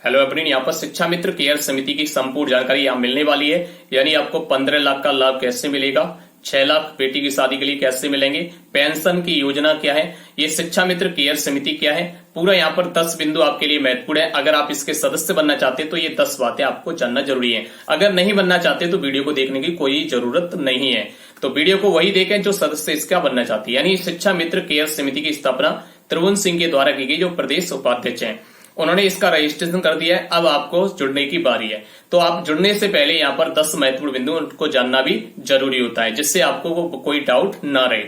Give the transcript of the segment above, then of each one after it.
Hello everyone, यहाँ पर शिक्षा मित्र केयर समिति की संपूर्ण जानकारी यहाँ मिलने वाली है। यानी आपको 15 लाख का लाभ कैसे मिलेगा, 6 लाख बेटी की शादी के लिए कैसे मिलेंगे, पेंशन की योजना क्या है, ये शिक्षा मित्र केयर समिति क्या है, पूरा यहाँ पर 10 बिंदु आपके लिए महत्वपूर्ण है। अगर आप इसके सदस्य बनना चाहते हैं तो ये 10 बातें आपको जानना जरूरी है। अगर नहीं बनना चाहते तो वीडियो को देखने की कोई जरूरत नहीं है। तो वीडियो को वही देखें जो सदस्य इसका बनना चाहती है। यानी शिक्षा मित्र केयर समिति की स्थापना त्रिभुवन सिंह के द्वारा की गई, जो प्रदेश उपाध्यक्ष हैं। उन्होंने इसका रजिस्ट्रेशन कर दिया है। अब आपको जुड़ने की बारी है। तो आप जुड़ने से पहले यहाँ पर 10 महत्वपूर्ण बिंदु उनको जानना भी जरूरी होता है, जिससे आपको कोई डाउट ना रहे।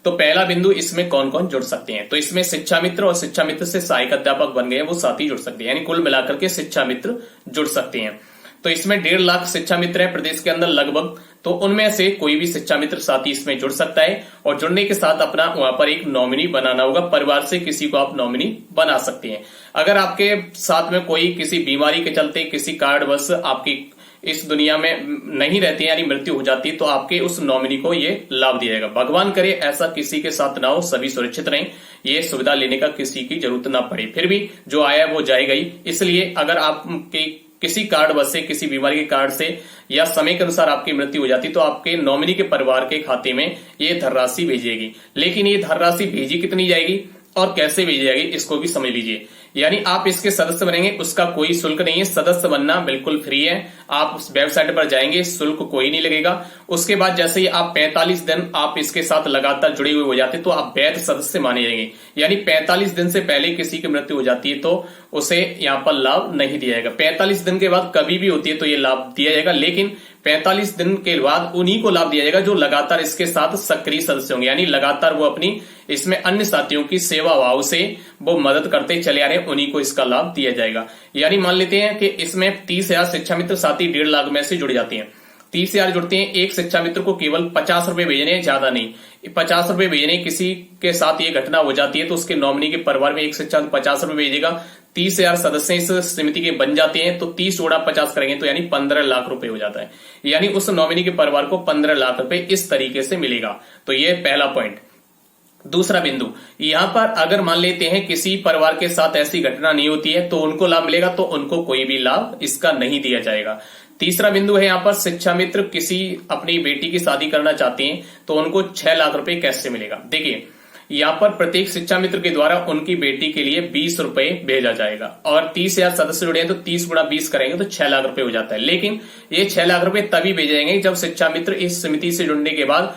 तो पहला बिंदु, इसमें कौन कौन जुड़ सकते हैं। तो इसमें शिक्षा मित्र और शिक्षा मित्र से सहायक अध्यापक बन गए वो साथ ही जुड़ सकते हैं। यानी कुल मिलाकर के शिक्षा मित्र जुड़ सकते हैं। तो इसमें 1.5 लाख शिक्षा मित्र हैं प्रदेश के अंदर लगभग। तो उनमें से कोई भी शिक्षा मित्र साथी इसमें जुड़ सकता है। और जुड़ने के साथ अपना वहां पर एक नॉमिनी बनाना होगा। परिवार से किसी को आप नॉमिनी बना सकते हैं। अगर आपके साथ में कोई किसी बीमारी के चलते किसी कारणवश आपकी इस दुनिया में नहीं रहती है, यानी मृत्यु हो जाती है, तो आपके उस नॉमिनी को ये लाभ दिया जाएगा। भगवान करे ऐसा किसी के साथ ना हो, सभी सुरक्षित रहें, ये सुविधा लेने का किसी की जरूरत ना पड़े। फिर भी जो आया वो जाएगा ही। इसलिए अगर आपके किसी कारणवश से, किसी बीमारी के कारण से या समय के अनुसार आपकी मृत्यु हो जाती तो आपके नॉमिनी के परिवार के खाते में ये धनराशि भेजेगी। लेकिन ये धनराशि भेजी कितनी जाएगी और कैसे भेजी जाएगी, इसको भी समझ लीजिए। यानी आप इसके सदस्य बनेंगे, उसका कोई शुल्क नहीं है। सदस्य बनना बिल्कुल फ्री है। आप उस वेबसाइट पर जाएंगे, शुल्क कोई नहीं लगेगा। उसके बाद जैसे ही आप 45 दिन आप इसके साथ लगातार जुड़े हुए हो जाते तो आप वैध सदस्य माने जाएंगे। यानी 45 दिन से पहले किसी की मृत्यु हो जाती है तो उसे यहाँ पर लाभ नहीं दिया जाएगा। 45 दिन के बाद कभी भी होती है तो ये लाभ दिया जाएगा। लेकिन 45 दिन के बाद उन्हीं को लाभ दिया जाएगा जो लगातार इसके साथ सक्रिय सदस्य होंगे। यानी लगातार वो अपनी इसमें अन्य साथियों की सेवा भाव से वो मदद करते चले आ रहे हैं, उन्हीं को इसका लाभ दिया जाएगा। यानी मान लेते हैं कि इसमें 30,000 शिक्षा मित्र साथी 1.5 लाख में से जुड़ जाते हैं। 30,000 जुड़ते हैं। एक शिक्षा मित्र को केवल 50 रुपए भेजने हैं, ज्यादा नहीं। 50 रुपए भेजने, किसी के साथ ये घटना हो जाती है तो उसके नॉमिनी के परिवार में एक शिक्षा 50 रुपए भेजेगा। 30,000 सदस्य इस समिति के बन जाते हैं तो 30 जोड़ा 50 करेंगे तो यानी 15 लाख रुपए हो जाता है। यानी उस नॉमिनी के परिवार को 15 लाख रुपए इस तरीके से मिलेगा। तो ये पहला पॉइंट। दूसरा बिंदु, यहां पर अगर मान लेते हैं किसी परिवार के साथ ऐसी घटना नहीं होती है तो उनको लाभ मिलेगा, तो उनको कोई भी लाभ इसका नहीं दिया जाएगा। तीसरा बिंदु है यहाँ पर शिक्षा मित्र किसी अपनी बेटी की शादी करना चाहते हैं तो उनको 6 लाख रुपए कैसे मिलेगा। देखिए, यहाँ पर प्रत्येक शिक्षा मित्र के द्वारा उनकी बेटी के लिए 20 रुपए भेजा जाएगा। और 30,000 सदस्य जुड़े हैं तो 30 गुणा 20 करेंगे तो 6 लाख रुपए हो जाता है। लेकिन ये 6 लाख रुपए तभी भेजे जाएंगे जब शिक्षा मित्र इस समिति से जुड़ने के बाद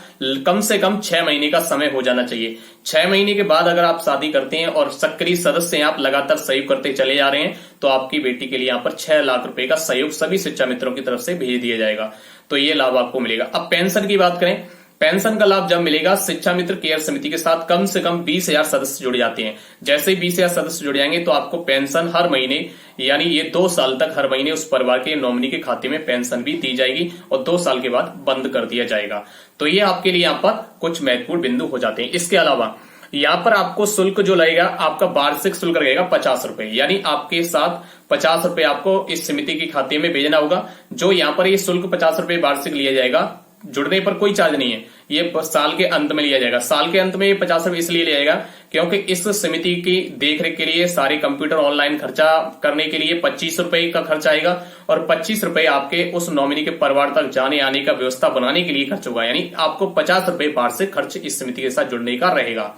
कम से कम 6 महीने का समय हो जाना चाहिए। 6 महीने के बाद अगर आप शादी करते हैं और सक्रिय सदस्य हैं, आप लगातार सहयोग करते चले जा रहे हैं, तो आपकी बेटी के लिए यहाँ पर 6 लाख रुपए का सहयोग सभी शिक्षा मित्रों की तरफ से भेज दिया जाएगा। तो ये लाभ आपको मिलेगा। अब पेंशन की बात करें, पेंशन का लाभ जब मिलेगा, शिक्षा मित्र केयर समिति के साथ कम से कम 20,000 सदस्य जुड़ जाते हैं। जैसे ही 20,000 सदस्य जुड़ जाएंगे तो आपको पेंशन हर महीने, यानी ये 2 साल तक हर महीने उस परिवार के नॉमिनी के खाते में पेंशन भी दी जाएगी और 2 साल के बाद बंद कर दिया जाएगा। तो ये आपके लिए यहाँ पर कुछ महत्वपूर्ण बिंदु हो जाते हैं। इसके अलावा यहाँ पर आपको शुल्क जो लगेगा, आपका वार्षिक शुल्क लगेगा 50 रुपए। यानी आपके साथ 50 रुपए आपको इस समिति के खाते में भेजना होगा। जो यहाँ पर ये शुल्क 50 रुपए वार्षिक लिया जाएगा, जुड़ने पर कोई चार्ज नहीं है, ये साल के अंत में लिया जाएगा। साल के अंत में ये 50 रुपए इसलिए लिया जाएगा क्योंकि इस समिति की देखरेख के लिए, सारे कंप्यूटर ऑनलाइन खर्चा करने के लिए 25 रुपए का खर्च आएगा और 25 रुपए आपके उस नॉमिनी के परिवार तक जाने आने का व्यवस्था बनाने के लिए खर्च होगा। यानी आपको 50 रुपए वार्षिक खर्च इस समिति के साथ जुड़ने का रहेगा।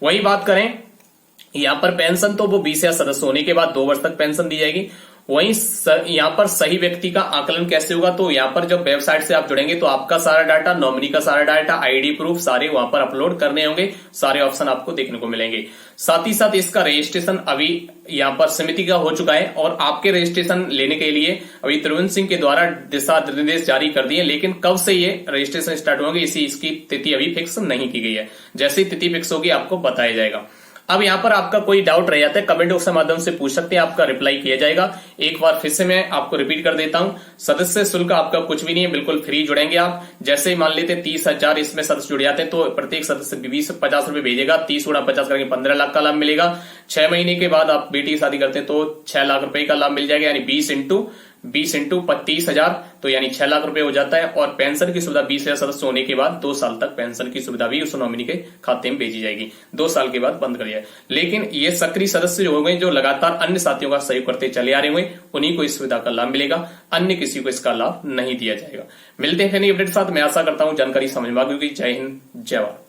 वही बात करें यहाँ पर पेंशन, तो वो 20,000 सदस्य होने के बाद 2 वर्ष तक पेंशन दी जाएगी। वहीं यहाँ पर सही व्यक्ति का आकलन कैसे होगा, तो यहाँ पर जब वेबसाइट से आप जुड़ेंगे तो आपका सारा डाटा, नॉमिनी का सारा डाटा, आईडी प्रूफ सारे वहां पर अपलोड करने होंगे। सारे ऑप्शन आपको देखने को मिलेंगे। साथ ही साथ इसका रजिस्ट्रेशन अभी यहाँ पर समिति का हो चुका है और आपके रजिस्ट्रेशन लेने के लिए अभी त्रिभुवन सिंह के द्वारा दिशा निर्देश जारी कर दिए। लेकिन कब से ये रजिस्ट्रेशन स्टार्ट होंगे इसकी तिथि अभी फिक्स नहीं की गई है। जैसे ही तिथि फिक्स होगी आपको बताया जाएगा। अब यहाँ पर आपका कोई डाउट रह जाता है, कमेंट बॉक्स के माध्यम से पूछ सकते हैं, आपका रिप्लाई किया जाएगा। एक बार फिर से मैं आपको रिपीट कर देता हूं, सदस्य शुल्क आपका कुछ भी नहीं है, बिल्कुल फ्री जुड़ेंगे आप। जैसे ही मान लेते 30,000 इसमें सदस्य जुड़ जाते हैं तो प्रत्येक सदस्य 50 रुपए भेजेगा। 30 गुणा 50 करेंगे 15 लाख का लाभ मिलेगा। 6 महीने के बाद आप बेटी की शादी करते हैं तो 6 लाख रुपए का लाभ मिल जाएगा। यानी 20 × 20 इंटू 30,000 तो यानी 6 लाख रुपए हो जाता है। और पेंशन की सुविधा 20,000 सदस्य होने के बाद 2 साल तक पेंशन की सुविधा भी उस नॉमिनी के खाते में भेजी जाएगी। 2 साल के बाद बंद कर दिया। लेकिन ये सक्रिय सदस्य जो हो गए, जो लगातार अन्य साथियों का सहयोग करते चले आ रहे हुए, उन्हीं को इस सुविधा का लाभ मिलेगा, अन्य किसी को इसका लाभ नहीं दिया जाएगा। मिलते हैं नई अपडेट के साथ। मैं आशा करता हूं जानकारी समझ में आ गई होगी। जय हिंद, जय भारत।